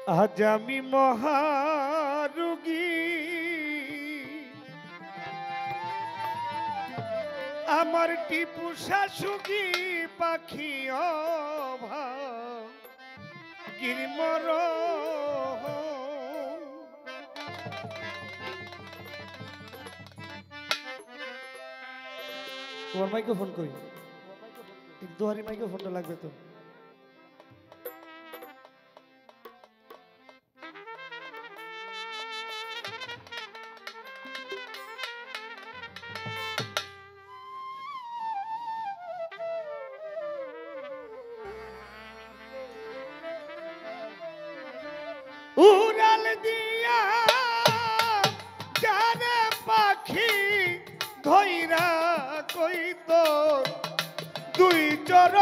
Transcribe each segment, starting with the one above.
আজ আমি মহারোগী, আমার টিপু শাশুগি পাখি অভাব গিরিমর। তোমার মাইক্রোফোন কই? দুহারি মাইক্রোফোনটা লাগবে তো। উড়াল দিয়া যারে পাখি ধইরা কই তো দুই চর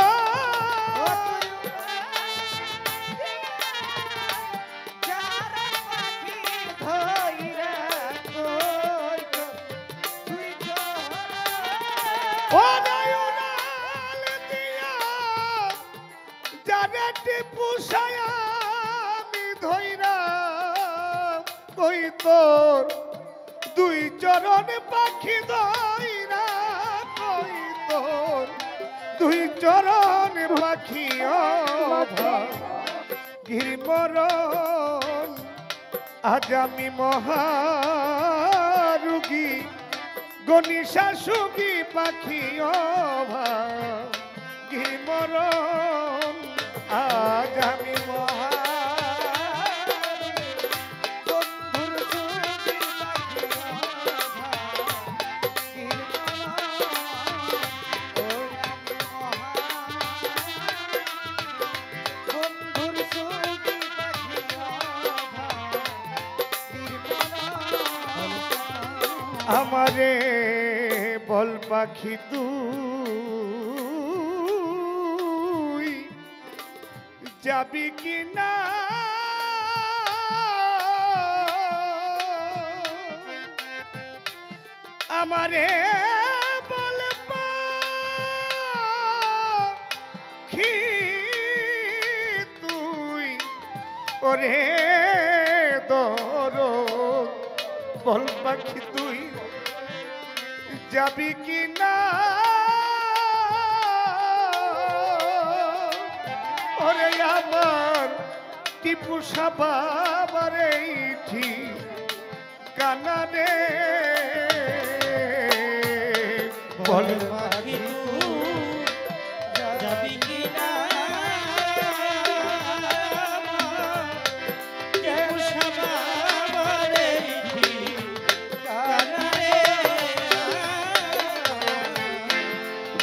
তোর দুই চরণ পাখি ধইরা কই তোর দুই চরণ পাখি গিরিমরণ। আজ আমি মহারোগী গণিসা সুগী পাখি গিরিমরণ। আজ আমি আমারে বল পাখি তুই যাবি কি না আমারে বল পাখি তুই ওরে দরদ বল পাখি তুই যাবি কি না ওরে আমার টিপু সাবারে ঠিকানা রে বল পাখি যাবি কি না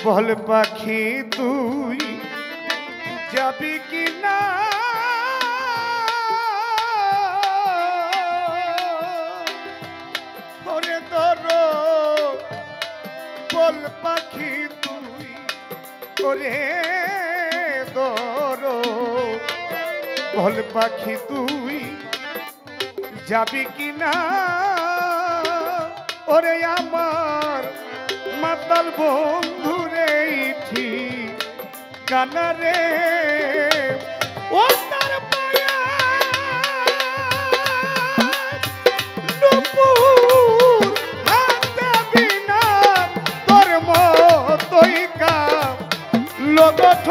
বল পাখি তুই যাবি কি না ওরে ধরো বল পাখি তুই ওরে ধরো বল পাখি তুই যাবি কি না ওরে আমার মাতাল বন্ধুরে ঠিকানা রে ও তার পায়া নুপুর হাতে বিনা তোর মতই কাম লগঠ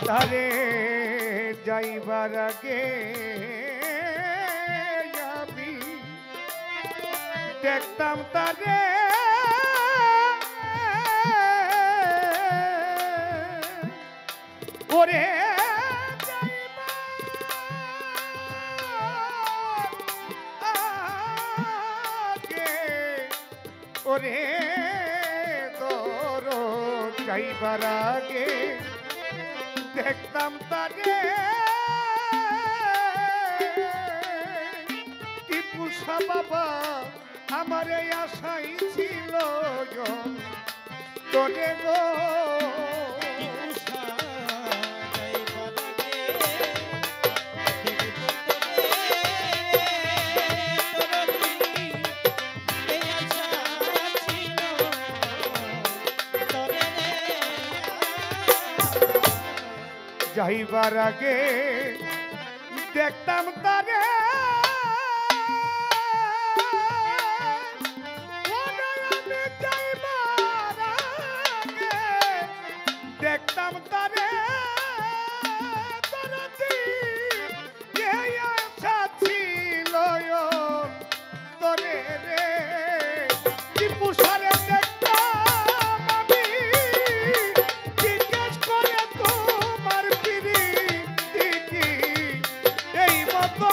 তারে যাইবার আগে আমি দেখতাম তারে ওরে ওরে তোর যাইবার আগে দেখতাম তারে টিপুষা বাবা আমার এই আশাই ছিল তোরে গো যাইবার আগে দেখতাম তারে আমি যাইবার আগে দেখতাম তারে আশা ছিল তোরে রে টিপুষারে দেখতাম আমি জিজ্ঞেস করে তোমার এই মতো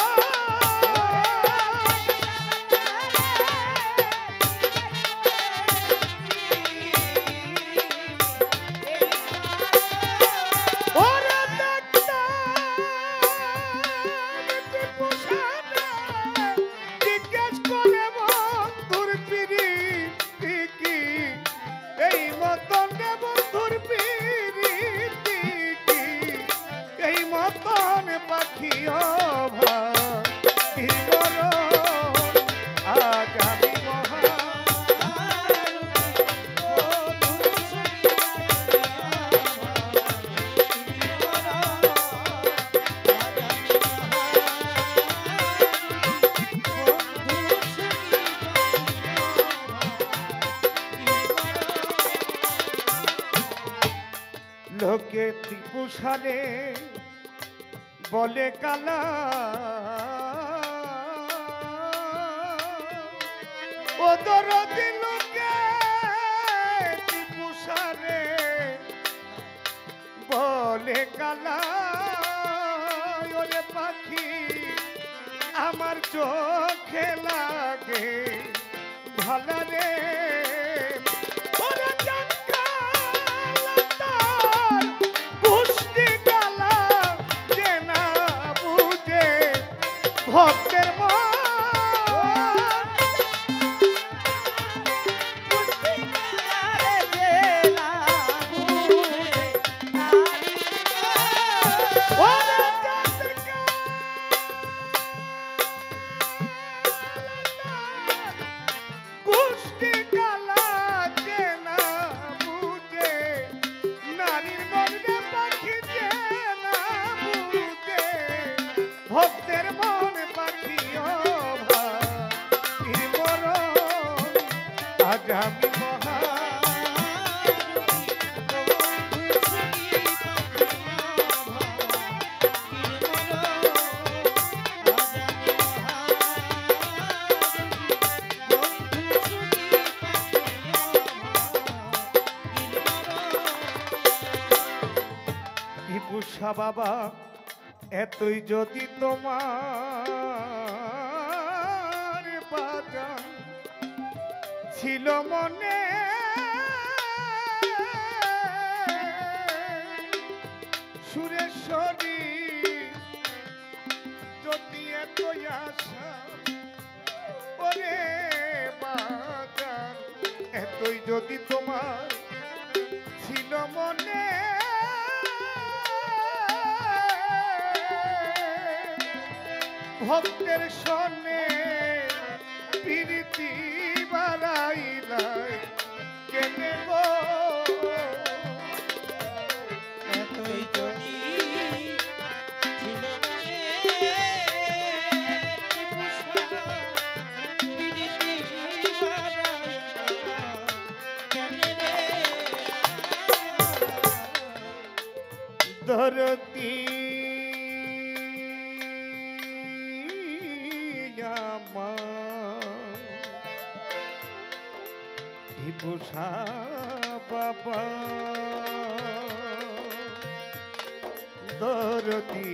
জিজ্ঞেস করে বন্ধুর পিড়ি কি এই মতন বন্ধুর পিড়ি কি এই মতন পাখি আজ আমি লোকে ত্রিপুষারে বলে কালা ও দরদি লোকে ত্রিপুষারে বলে কালা ওরে পাখি আমার চোখে লাগে ভালো রে ভক্তের গোষ্ঠী কালা চেনা বুঝে নারীর মনে পাখি চেনা বুঝে ভক্তের মনে পাখি আজ আমি মহা টিপুষা বাবা এতই যদি তোমার বাজান ছিল মনে সুরেশ্বরী যদি এতই আশা ওরে বাজান এতই যদি তোমার ছিল মনে ভক্তের সনে প্রীতি বাড়াইলাই কেনে গো এতই যদি ছিল মনে ধরতি ভিভূষা বাবা ধরতি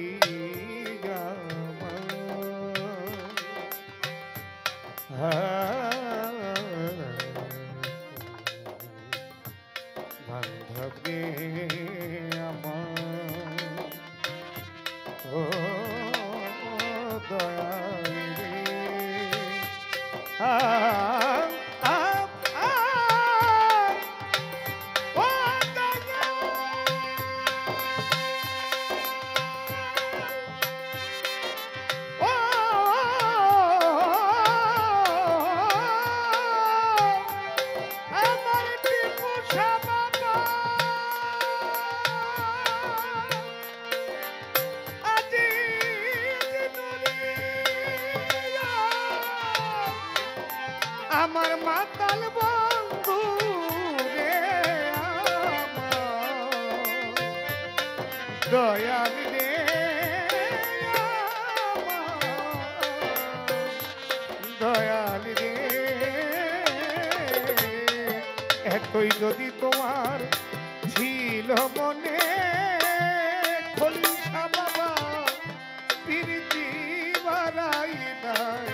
বান্ধবে আমার ও দয়াল আমার মাতাল বন্ধু রে দয়াল রে দয়াল রে এতই যদি তোমার ছিল মনে খলিফা বাবা প্রীতি বাড়াই নাই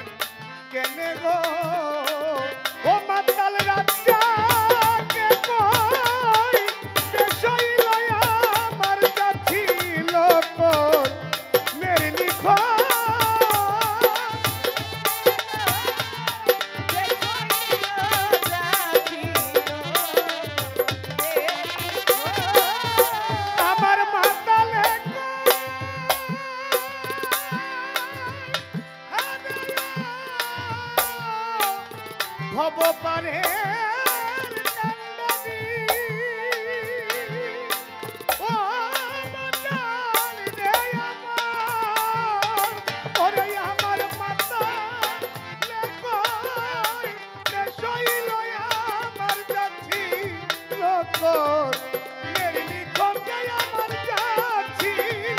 কেনে গো ও মাতাল রাজা কে কই দেশই লয়া আমার যাচ্ছি লোক মেরে লিখো আমার মাতালে ভব পারে ও মাতাল রে ওরে আমার মাতা কই দেশই লয়া আমার যাচ্ছি লোক মেরে লিখন গে আমার যাচ্ছি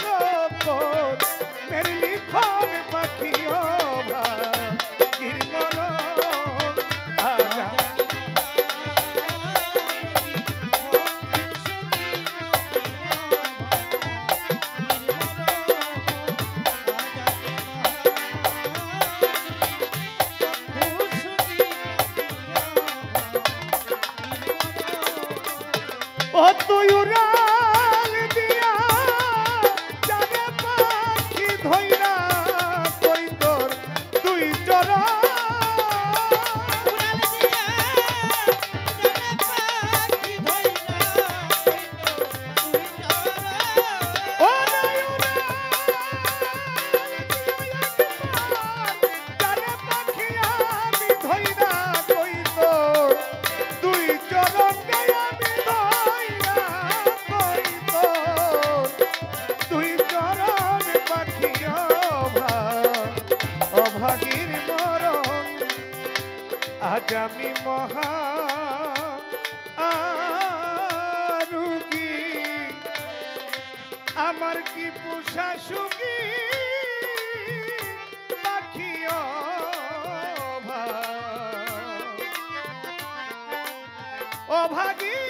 লোক মেরে লিখন পাখিও ও তুই উড়াল দিয়া জানে পাখি ধইরা কই তোর তুই চরা অভাগীর মরণ আজ আমি মহা রুগী আমার কি পোষা সুখী পাখি অভাগী